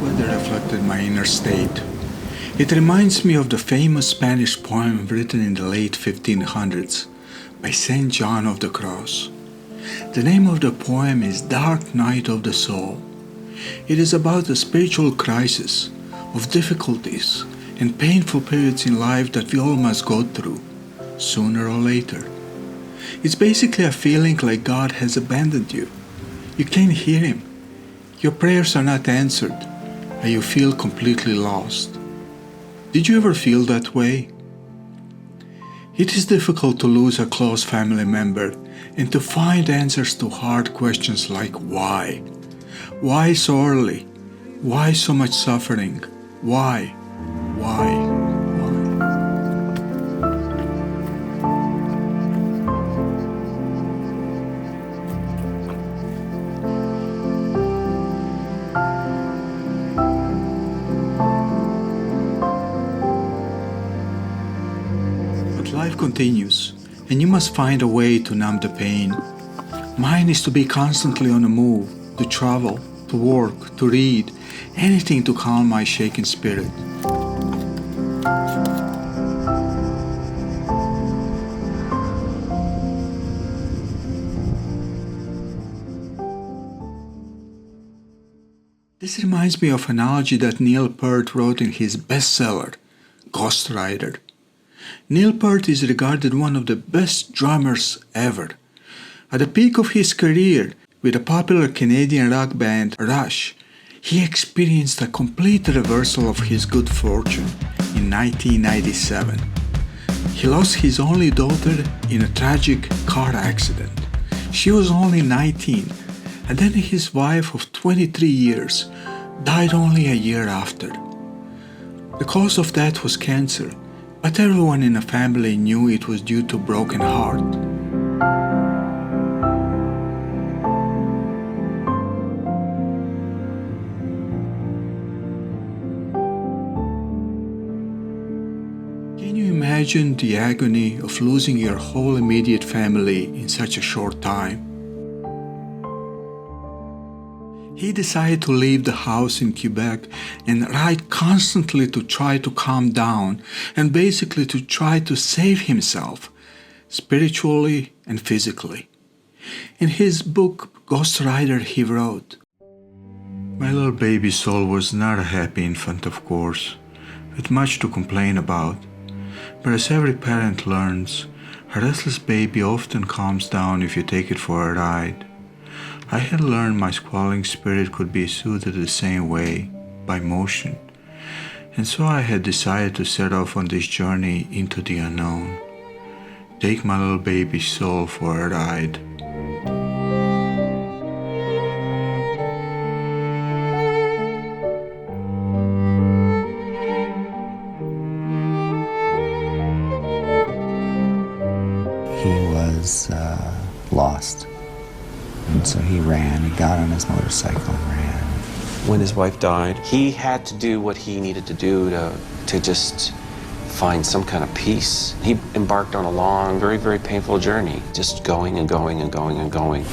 weather reflected my inner state. It reminds me of the famous Spanish poem written in the late 1500s by Saint John of the Cross. The name of the poem is Dark Night of the Soul. It is about a spiritual crisis of difficulties and painful periods in life that we all must go through, sooner or later. It's basically a feeling like God has abandoned you. You can't hear Him. Your prayers are not answered, and you feel completely lost. Did you ever feel that way? It is difficult to lose a close family member and to find answers to hard questions like why? Why so early? Why so much suffering? Why? Why? Life continues, and you must find a way to numb the pain. Mine is to be constantly on the move, to travel, to work, to read, anything to calm my shaken spirit. This reminds me of an analogy that Neil Peart wrote in his bestseller, Ghost Rider. Neil Peart is regarded one of the best drummers ever. At the peak of his career with the popular Canadian rock band Rush, he experienced a complete reversal of his good fortune in 1997. He lost his only daughter in a tragic car accident. She was only 19, and then his wife of 23 years died only a year after. The cause of death was cancer, but everyone in the family knew it was due to broken heart. Can you imagine the agony of losing your whole immediate family in such a short time? He decided to leave the house in Quebec and write constantly to try to calm down and basically to try to save himself, spiritually and physically. In his book, Ghost Rider, he wrote, "My little baby soul was not a happy infant, of course, with much to complain about. But as every parent learns, a restless baby often calms down if you take it for a ride. I had learned my squalling spirit could be soothed the same way, by motion, and so I had decided to set off on this journey into the unknown. Take my little baby soul for a ride." He was lost. And so he ran, he got on his motorcycle and ran. When his wife died, he had to do what he needed to do to just find some kind of peace. He embarked on a long, very, very painful journey, just going and going and going and going.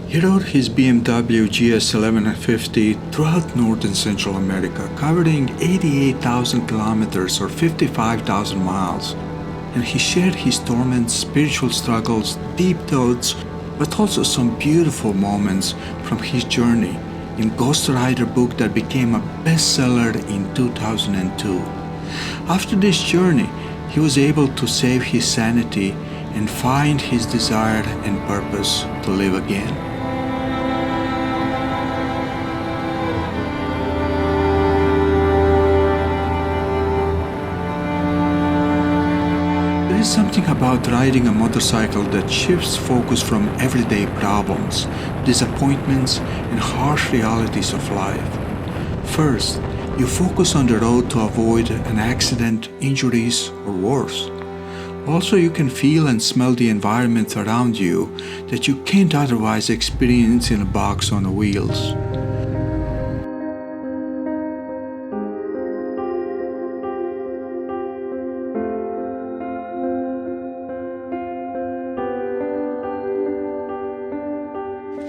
He rode his BMW GS 1150 throughout North and Central America, covering 88,000 kilometers or 55,000 miles. And he shared his torments, spiritual struggles, deep thoughts, but also some beautiful moments from his journey in Ghost Rider book that became a bestseller in 2002. After this journey, he was able to save his sanity and find his desire and purpose to live again. There is something about riding a motorcycle that shifts focus from everyday problems, disappointments, and harsh realities of life. First, you focus on the road to avoid an accident, injuries, or worse. Also, you can feel and smell the environment around you that you can't otherwise experience in a box on the wheels.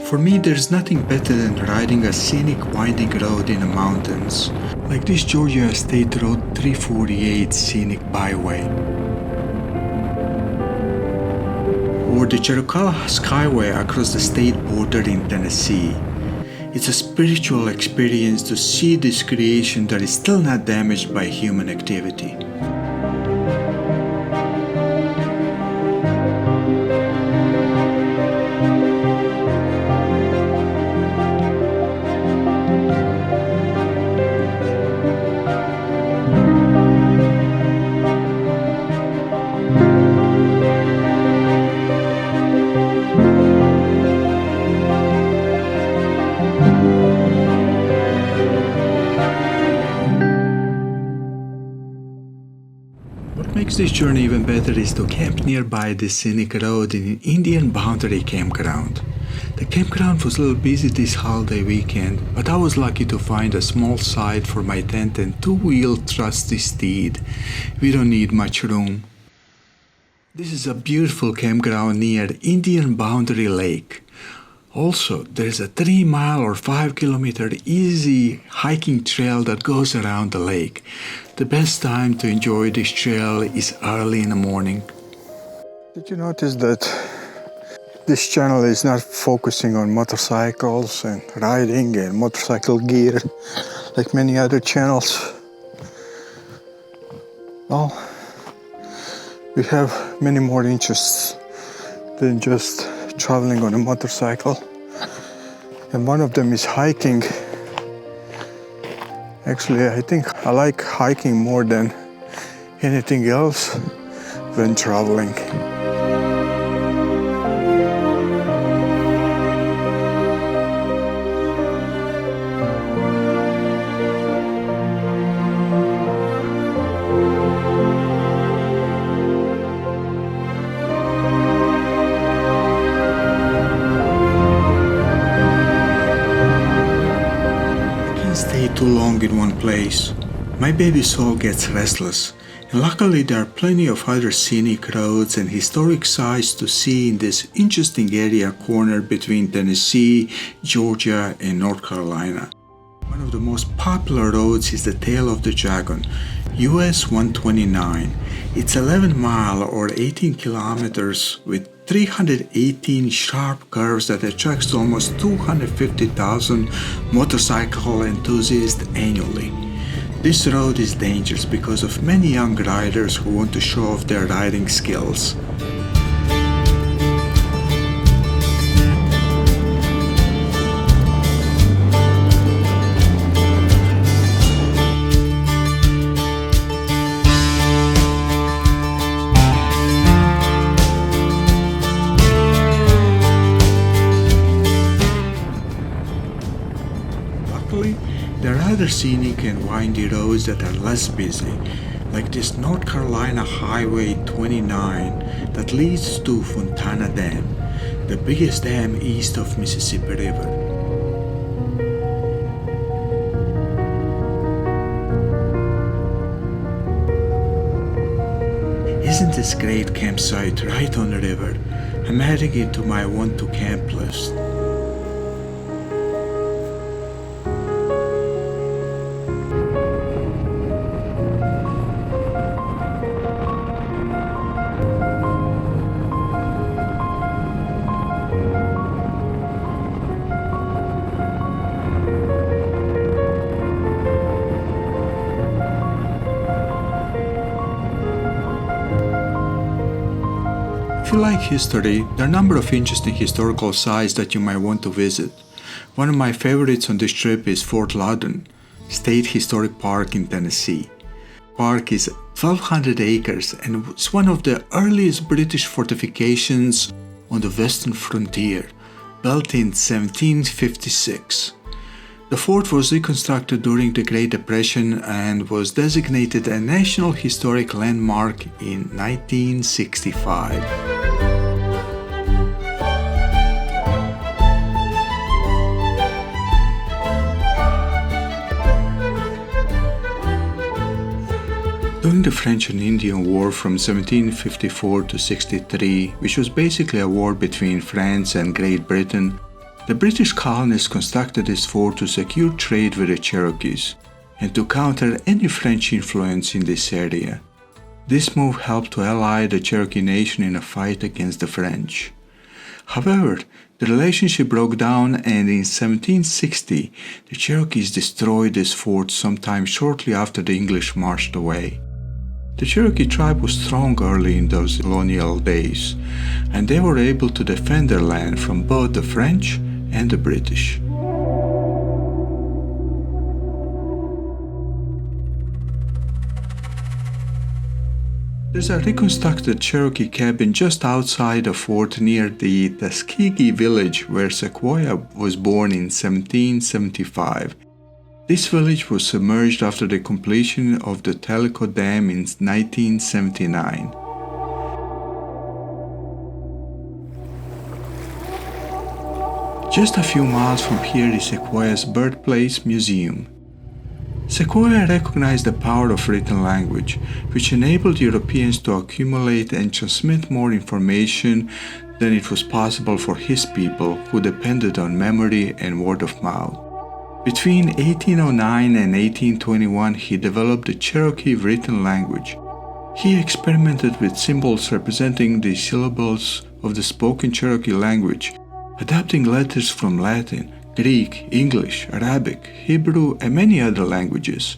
For me, there's nothing better than riding a scenic winding road in the mountains, like this Georgia State Road 348 Scenic Byway, or the Cherohala Skyway across the state border in Tennessee. It's a spiritual experience to see this creation that is still not damaged by human activity. What makes this journey even better is to camp nearby the scenic road in an Indian Boundary campground. The campground was a little busy this holiday weekend, but I was lucky to find a small site for my tent and two-wheeled trusty steed. We don't need much room. This is a beautiful campground near Indian Boundary Lake. Also, there's a 3-mile or 5-kilometer easy hiking trail that goes around the lake. The best time to enjoy this trail is early in the morning. Did you notice that this channel is not focusing on motorcycles and riding and motorcycle gear like many other channels? Well, we have many more interests than just traveling on a motorcycle, and one of them is hiking. Actually, I think I like hiking more than anything else when traveling. Too long in one place. My baby soul gets restless, and luckily there are plenty of other scenic roads and historic sites to see in this interesting area cornered between Tennessee, Georgia, and North Carolina. One of the most popular roads is the Tail of the Dragon, US 129. It's 11 miles or 18 kilometers with 318 sharp curves that attracts almost 250,000 motorcycle enthusiasts annually. This road is dangerous because of many young riders who want to show off their riding skills. There are other scenic and windy roads that are less busy, like this North Carolina Highway 29 that leads to Fontana Dam, the biggest dam east of Mississippi River. Isn't this great campsite right on the river? I'm adding it to my want-to-camp list. If you like history, there are a number of interesting historical sites that you might want to visit. One of my favorites on this trip is Fort Loudoun State Historic Park in Tennessee. The park is 1,200 acres and was one of the earliest British fortifications on the western frontier, built in 1756. The fort was reconstructed during the Great Depression and was designated a National Historic Landmark in 1965. During the French and Indian War from 1754 to 63, which was basically a war between France and Great Britain, The British colonists constructed this fort to secure trade with the Cherokees and to counter any French influence in this area. This move helped to ally the Cherokee Nation in a fight against the French. However, the relationship broke down, and in 1760, the Cherokees destroyed this fort sometime shortly after the English marched away. The Cherokee tribe was strong early in those colonial days, and they were able to defend their land from both the French and the British. There's a reconstructed Cherokee cabin just outside the fort near the Tuskegee village where Sequoyah was born in 1775. This village was submerged after the completion of the Tellico Dam in 1979. Just a few miles from here is Sequoyah's birthplace museum. Sequoyah recognized the power of written language, which enabled Europeans to accumulate and transmit more information than it was possible for his people, who depended on memory and word of mouth. Between 1809 and 1821, he developed the Cherokee written language. He experimented with symbols representing the syllables of the spoken Cherokee language, adapting letters from Latin, Greek, English, Arabic, Hebrew, and many other languages.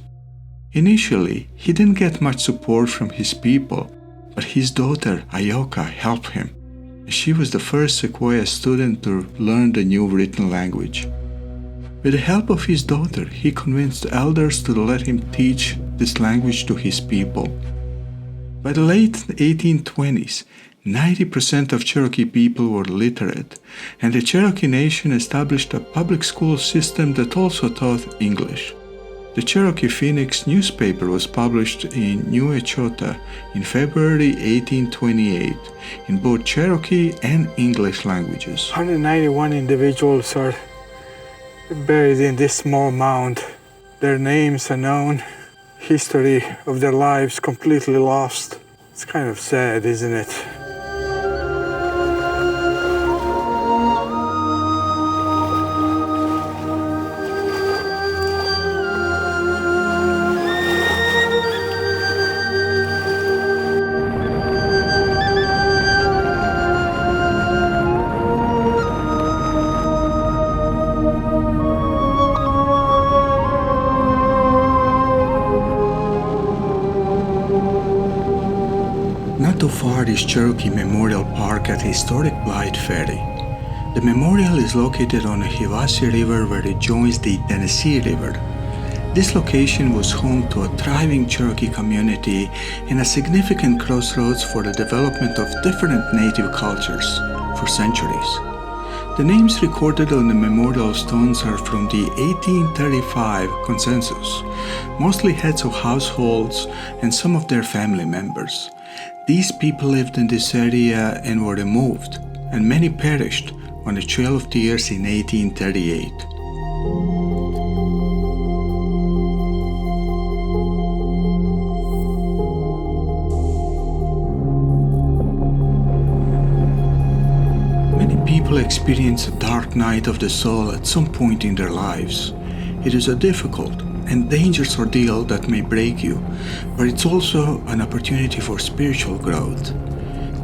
Initially, he didn't get much support from his people, but his daughter, Ayoka, helped him. She was the first Sequoyah student to learn the new written language. With the help of his daughter, he convinced elders to let him teach this language to his people. By the late 1820s, 90% of Cherokee people were literate, and the Cherokee Nation established a public school system that also taught English. The Cherokee Phoenix newspaper was published in New Echota in February 1828 in both Cherokee and English languages. 191 individuals are buried in this small mound. Their names unknown, history of their lives completely lost. It's kind of sad, isn't it? Not too far is Cherokee Memorial Park at historic Blythe Ferry. The memorial is located on the Hiwassee River where it joins the Tennessee River. This location was home to a thriving Cherokee community and a significant crossroads for the development of different native cultures for centuries. The names recorded on the memorial stones are from the 1835 census, mostly heads of households and some of their family members. These people lived in this area and were removed, and many perished on the Trail of Tears in 1838. Many people experience a dark night of the soul at some point in their lives. It is a difficult and dangerous ordeal that may break you, but it's also an opportunity for spiritual growth.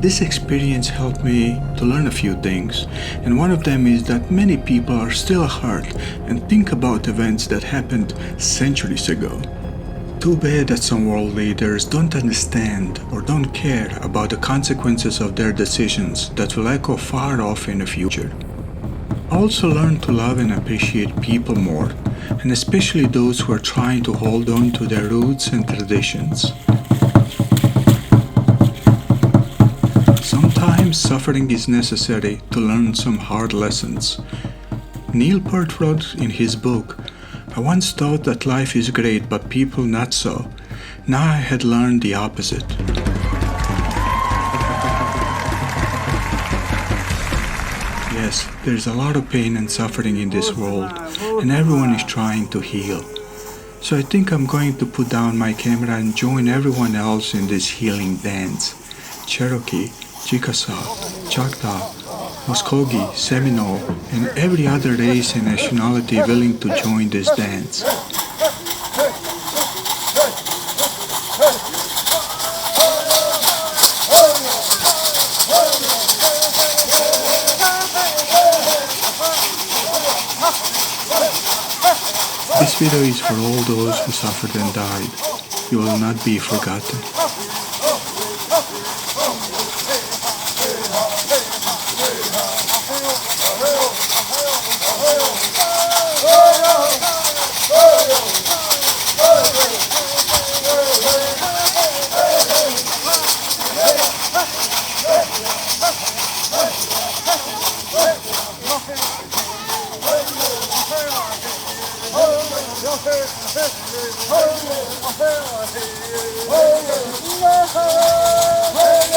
This experience helped me to learn a few things, and one of them is that many people are still hurt and think about events that happened centuries ago. Too bad that some world leaders don't understand or don't care about the consequences of their decisions that will echo far off in the future. I also learned to love and appreciate people more, and especially those who are trying to hold on to their roots and traditions. Sometimes suffering is necessary to learn some hard lessons. Neil Peart wrote in his book, "I once thought that life is great, but people not so. Now I had learned the opposite." Yes, there's a lot of pain and suffering in this world, and everyone is trying to heal. So I think I'm going to put down my camera and join everyone else in this healing dance. Cherokee, Chickasaw, Choctaw, Muskogee, Seminole, and every other race and nationality willing to join this dance. This video is for all those who suffered and died. You will not be forgotten. Hey!